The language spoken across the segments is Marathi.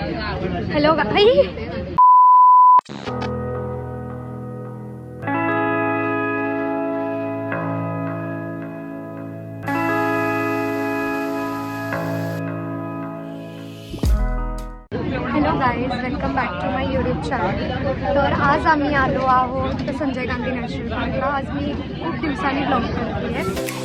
Hello hello guys, welcome back to my YouTube channel. तर आज आम्ही आलो आहोत संजय गांधी नॅशनल पार्कला. आज मी खूप दिवसांनी ब्लॉग करते आहे.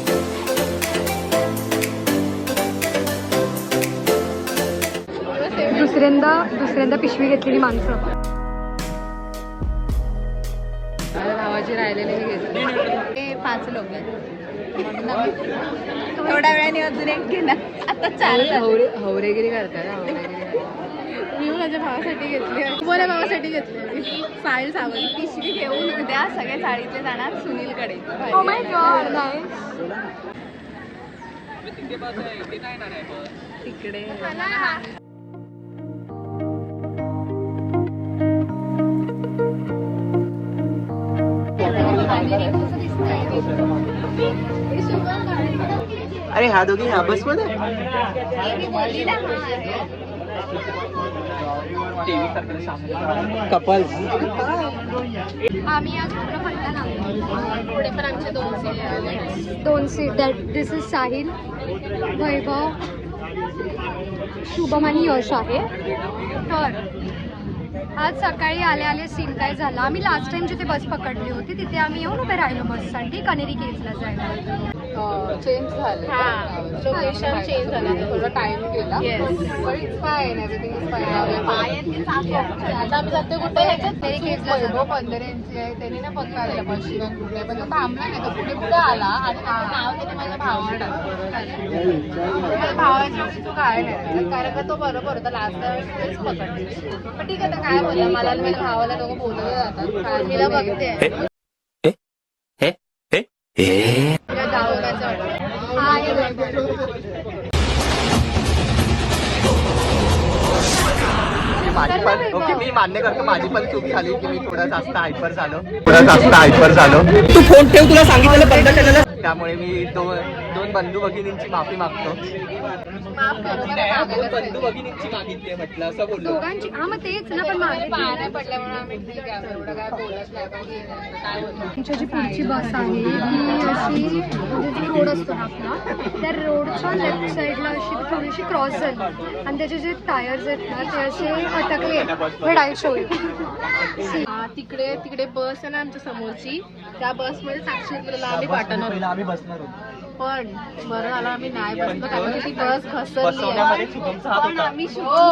दुसऱ्यांदा पिशवी घेतलेली माणसं. भावाची राहिलेली घेतली 5 लोक थोड्या वेळाने अजून एक घेणार. आता 4 हवरेगिरी करतात. मी माझ्या भावासाठी घेतली, माझ्या भावासाठी घेतली. साहिल सावंत पिशवी घेऊन उद्या सगळे साडीतले जाणार सुनीलकडे. Oh my God, nice. तिकडे अरे ह्या दोघी ह्या बस मध्ये कपल्स. आम्ही आज पूर्ण फलटण आलो. पुढे पण आमचे 2 सीट. दिस इज साहिल, वैभव, शुभम आणि यश आहे. तर आज सकाळी आले सीन काय झाला, आम्ही लास्ट टाइम जिथे बस पकडली होती तिथे आम्ही येऊन उभे राहिलो बससाठी कनेरी केव्जला जायला. चेंज झालं, लोकेशन चेंज झालं, थोडा टाइम गेला. Fine, everything is fine. आता आम्ही जातो कुठे कनेरी केव्जला. वैभव 15 इंची आहे, त्यांनी ना पक्का आलेला पश्चिम कुठे, पण तो थांबला नाही, तो पुढे पुढे आला आणि नाव त्याने माझ्या भावाला टाकलं. माझ्या भावाच्या तू काय नाही, कारण का तो बरोबर होता लास्ट टाइम पकडली. पण ठीक आहे, आता काय बोलला, मला आणि माझ्या भावाला दोघं बोलले जातात. तिला बघते ओके, मी मान्य करतो माझी पण चूक झाली की मी थोडा जास्त हायपर झालो. तू फोन ठेव, तुला सांगितलं बंद केलेलं. त्यामुळे मी दोन बंधू भगिनींची माफी मागतो. बंधू भगिनींची मागितली म्हटलं असं बोललो. दोघांची. हा मग तेच ना, पण पाण्या पडल्यामुळे आम्ही ठीक आहे, एवढं काय बोलत नाही. पण काय बोलतो, आमची जी पुढची बस आहे ती अशी, म्हणजे जी रोड असतो ना आपला, त्या रोडच्या लेफ्ट साईडला अशी थोडीशी क्रॉस झाली आणि त्याचे जे टायर्स आहेत ना ते असे अटकले. Wait I show you. तिकडे बस आहे ना आमच्या समोरची, त्या बसमध्ये साक्षी उतरला, आम्ही पाठवणार आम्ही बसणार होतो. पण बरं झालं आम्ही नाही बसलो, कारण ती बस घसरली पण आम्ही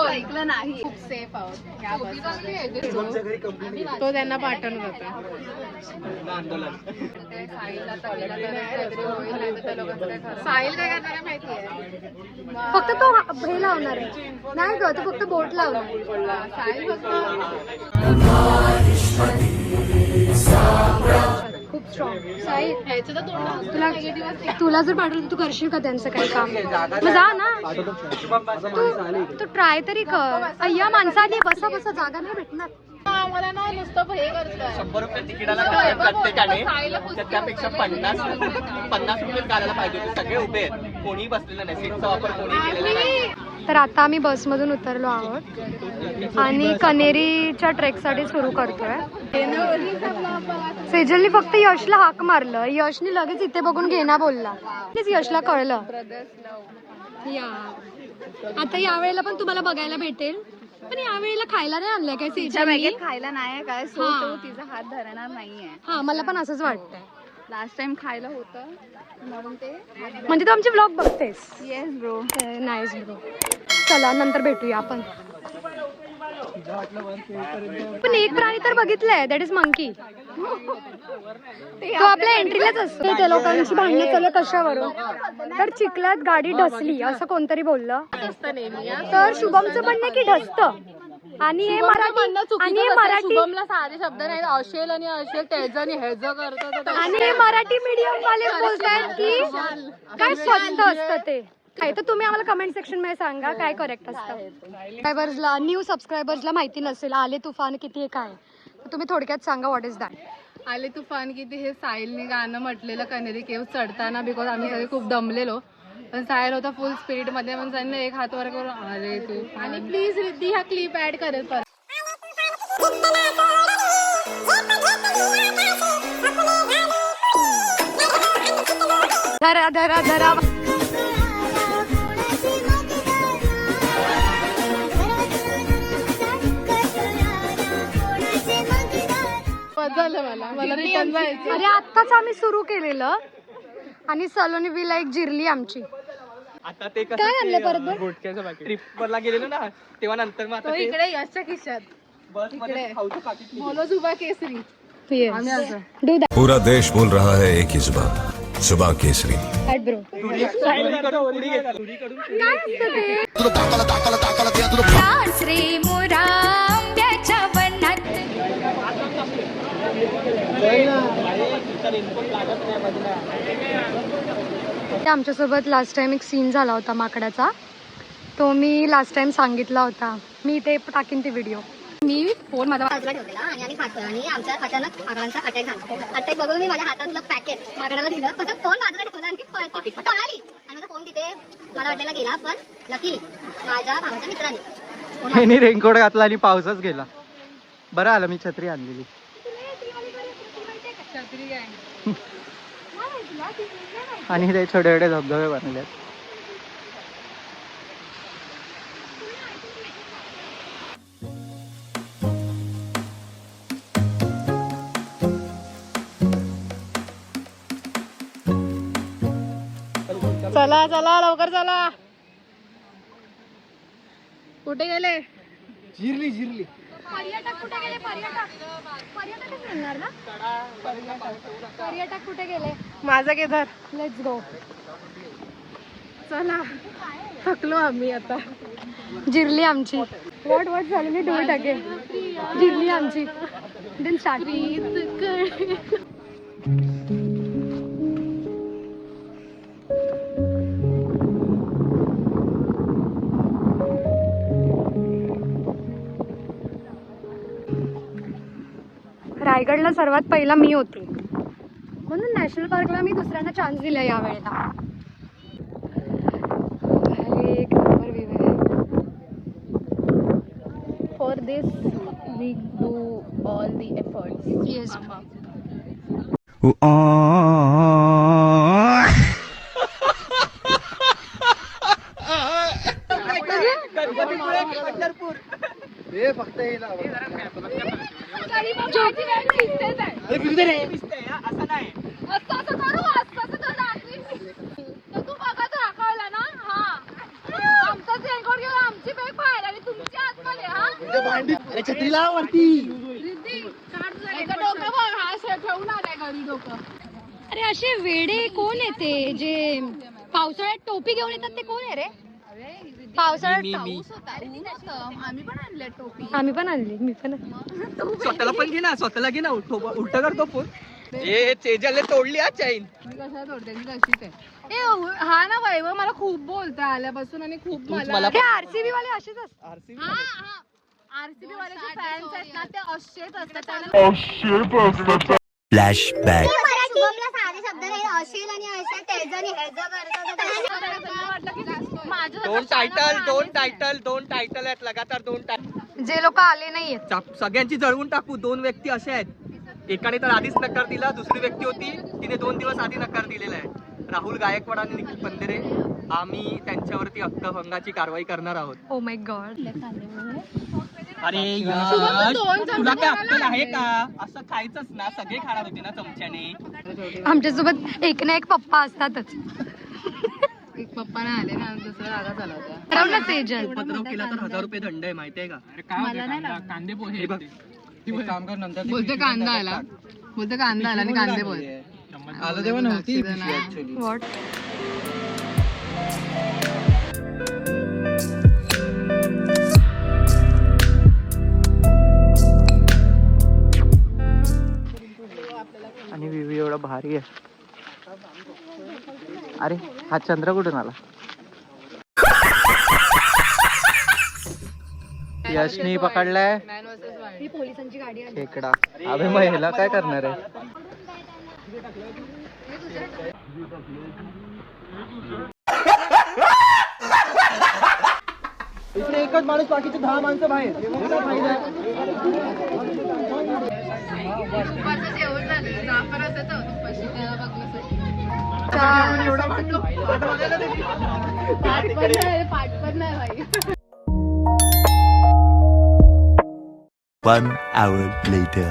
ऐकलं नाही. खूप सेफ आहोत या बसमध्ये. तो त्यांना पाठवणार होता. साहिल काय करणार आहे माहिती आहे, फक्त तो हे लावणार आहे. नाही ग, तो फक्त बोट लावणार. साहिल फक्त खूप स्ट्रॉंग. साहिल, तुला जर पाठवलं तू करशील का त्यांचं काही काम? मग जा ना, तू ट्राय तरी कर. अय्या माणसाने बसा जागा नाही भेटणार. आम्हाला ना नुसतं हे करतोय. 100 रुपये तिकिटाला प्रत्येकाने, त्यापेक्षा 50 रुपये घालायला पाहिजे होते. सगळे उभे आहेत, कोणी बसलेलं नाही, सीटचा वापर कोणी केलेला नाही. तर आता आम्ही बसमधून उतरलो आहोत आणि कनेरीच्या ट्रेकसाठी सुरू करतोय. सेजलनी फक्त यशला हाक मारलं, यशनी लगेच इथे बघून घेना बोलला. यशला कळलं. या आता यावेळेला पण तुम्हाला बघायला भेटेल, पण यावेळेला खायला नाही आणलंय काय सेजलनी? खायला नाही काय, तिचा हात धरणार नाहीये. हा, मला पण असंच वाटतंय. लास्ट टाइम खायला होतं म्हणून ते. म्हणजे तू आमचे ब्लॉग बघतेस? Yes bro. Nice bro. चला नंतर भेटूया आपण. पण एक प्राणी तर बघितलंय, दॅट इज मंकी. तो आपल्या एंट्रीलाच असतो. त्या लोकांची भांडणं चालू कशावरून, तर चिखलात गाडी ढसली असं कोणतरी बोललं. तर शुभमचं म्हणणं की ढसतं, आणि हे मराठी शुभमला साधे शब्द नाही, असेल आणि असेल त्याचं आणि हेज करतो. आणि हे मराठी मीडियम वाले बोलतायत की काय स्वस्त असतं ते काय. तर तुम्ही आम्हाला कमेंट सेक्शन मध्ये सांगा काय करेक्ट असतं. सबस्क्रायबर्सला, न्यू सबस्क्रायबर्सला माहिती नसेल आले तुफान किती हे काय, तर तुम्ही थोडक्यात सांगा व्हॉट इज दॅट. आले तुफान किती हे साहिलने गाणं म्हटलेलं कनेरी केव्ह चढताना, बिकॉज आम्ही सगळे खूप दमलेलो. पण सायर होता फुल स्पीड मध्ये, मग त्यांनी एक हात वर करून अरे तू. आणि प्लीज रिद्धी हा क्लिप ऍड करेल परत. धरा धरा धरा. झालं मला रिटर्न जायचं. अरे आत्ताच आम्ही सुरू केलेलं आणि सलोनी बी लाईक जिरली आमची. आता ते कसं काय आणलं परत? गुटख्याचं पाकिट ट्रिपला गेलेलो ना तेव्हा नंतर मग तो आता इकडे यशच्या खिशात बस मध्ये खाऊचं पाकिट बोलो जुबा केसरी. आम्ही असं डू दॅट पूरा देश बोल रहा है एक ही जुबान, सुबह केसरी. ब्रो. काय असतं ते? श्री मोरांब्याच्या वनात. आमच्यासोबत लास्ट टाइम एक सीन झाला होता माकडाचा, तो मी लास्ट टाइम सांगितला होता. मी ते टाकीन ते व्हिडिओ. मी फोन माझा बाजूला ठेवलेला आणि आम्ही खातोय आणि आमच्या अचानक माकडांचा अटॅक झाला. अटॅक बघून मी माझ्या हातातलं पॅकेट माकडाला दिलं, फक्त फोन बाजूला ठेवला आणि पळाली आणि माझा फोन तिथे मला वाटलेला गेला, पण लकी माझ्या भावाच्या मित्राने रेनकोट घातला आणि पावसाच गेला. बरं आलं मी छत्री आणलेली. आणि ते छोटे छोटे धबधबे बनले. चला चला लवकर चला. कुठे गेले? जिरली पर्यटक कुठे गेले? पर्यटकच मिळणार ना? पर्यटक कुठे गेले? माझा केदार. Let's go. चला थकलो आम्ही आता. जिरली आमची. वॉट झालं नाही डोळ टाके. जिरली आमची. Then start. रायगडला सर्वात पहिला मी होते, म्हणून नॅशनल पार्कला मी दुसऱ्यांना चान्स दिला या वेळेला. एक नंबर व्ह्यू आहे. For this we do all the efforts. Yes. अरे असे वेडे कोण येते जे पावसाळ्यात टोपी घेऊन येतात, ते कोण आहे रे? पावसाळ्यात आम्ही पण आणले टोपी. आम्ही पण आणली. मी पण स्वतःला पण घे ना, स्वतःला घे ना. उलट करतो फोन. ए चेजलने तोडली हा चैन. मी कशा तोडते? मी कशीच आहे. हा ना वैभव मला खूप बोलता आल्यापासून आणि खूप मला हे आरसीबी वाले असेच असतात. आरसीबी वाल्याचे फॅन्स आहेत ना, ते असेच असतात. फ्लॅशबॅक. शुभमला साधे शब्द नाही, असेल आणि अशा तेजाने दोन टायटल आहेत लगातार. 2 टायटल. जे लोक आले नाहीयेत सगळ्यांची जळवून टाकू. 2 व्यक्ती असे आहेत, एकाने तर आधीच नकार दिला, दुसरी व्यक्ती होती तिने 2 दिवस आधी नकार दिलेला आहे. राहुल गायकवाड आणि निखिल पंधरे. आम्ही त्यांच्यावरती हक्कभंगाची कारवाई करणार आहोत. Oh my God. अरे यार, तुला काय अक्कल आहे का? असं खायचंच ना, सगळे खाणार होते ना चमच्याने. आमच्यासोबत एक ना एक पप्पा असतातच. एक पप्पा नाही आले ना, दुसरा रागा झाला होता. ठरवलं तेजल. उपद्रव केला तर 1000 रुपये दंड आहे, माहितीये का? मला नाही लागत. कांदे पोहे बघ. काम कर नंतर. बोलते कांदा आला आणि कांदे पोहे आलं तेव्हा नव्हती. व्हॉट? आणि व्ह्यू एवढा भारी आहे. अरे हा चंद्र कुठून आला? यशनी पकडलाय ही पोलिसांची गाडी आली. खेकडा. अबे मग ह्याला काय करणार आहे? इकडे एकच माणूस बाकीचे 10 माणसं बाहेर काय फायदा? माझं जेवण झालं जाफर असं उपाशी त्याला बघण्यासाठी पाठ पण नाही भाई. 1 hour later.